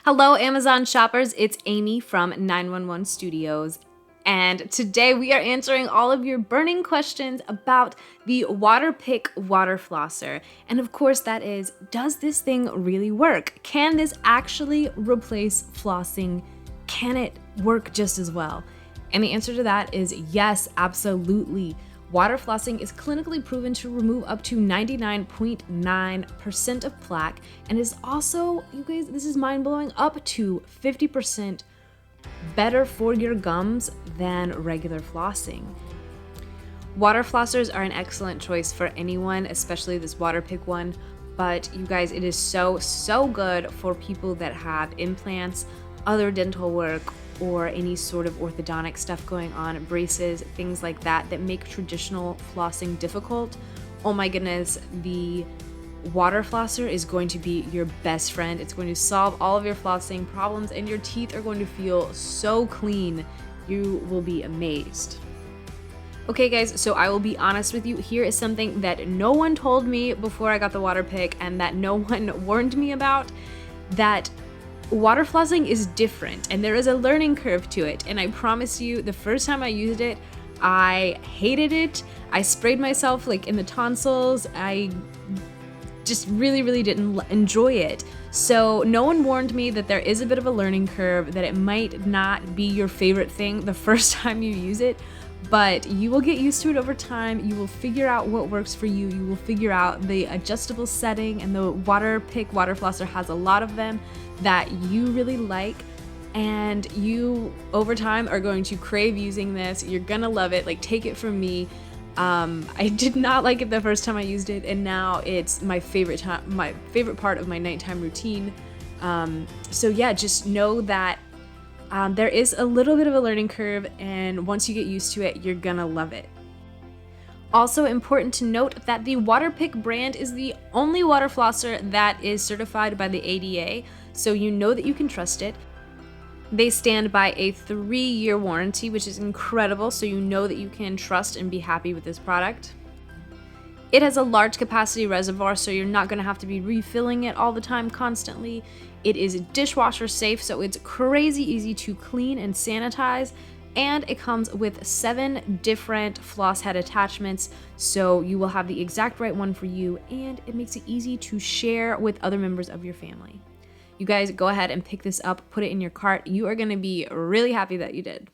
Hello, Amazon shoppers. It's Amy from 911 Studios. And today we are answering all of your burning questions about the Waterpik water flosser. And of course, that is, does this thing really work? Can this actually replace flossing? Can it work just as well? And the answer to that is yes, absolutely. Water flossing is clinically proven to remove up to 99.9% of plaque and is also, you guys, this is mind-blowing, up to 50% better for your gums than regular flossing. Water flossers are an excellent choice for anyone, especially this Waterpik one, but you guys, it is so good for people that have implants, other dental work, or any sort of orthodontic stuff going on, braces, things like that make traditional flossing difficult. Oh my goodness, the water flosser is going to be your best friend. It's going to solve all of your flossing problems and your teeth are going to feel so clean. You will be amazed. Okay guys, so I will be honest with you, here is something that no one told me before I got the Waterpik and that no one warned me about, that water flossing is different and there is a learning curve to it. And I promise you, the first time I used it, I hated it. I sprayed myself like in the tonsils. I just really didn't enjoy it. So no one warned me that there is a bit of a learning curve, that it might not be your favorite thing the first time you use it, but you will get used to it over time. You will figure out what works for you. You will figure out the adjustable setting, and the Waterpik water flosser has a lot of them that you really like, and you over time are going to crave using this. You're gonna love it. Like, take it from me. I did not like it the first time I used it, and now it's my favorite part of my nighttime routine. So yeah, just know that there is a little bit of a learning curve, and once you get used to it, you're gonna love it. Also important to note that the Waterpik brand is the only water flosser that is certified by the ADA, so you know that you can trust it. They stand by a 3-year warranty, which is incredible, so you know that you can trust and be happy with this product. It has a large capacity reservoir, so you're not going to have to be refilling it all the time constantly. It is dishwasher safe, so it's crazy easy to clean and sanitize. And it comes with 7 different floss head attachments, so you will have the exact right one for you, and it makes it easy to share with other members of your family. You guys, go ahead and pick this up, put it in your cart. You are going to be really happy that you did.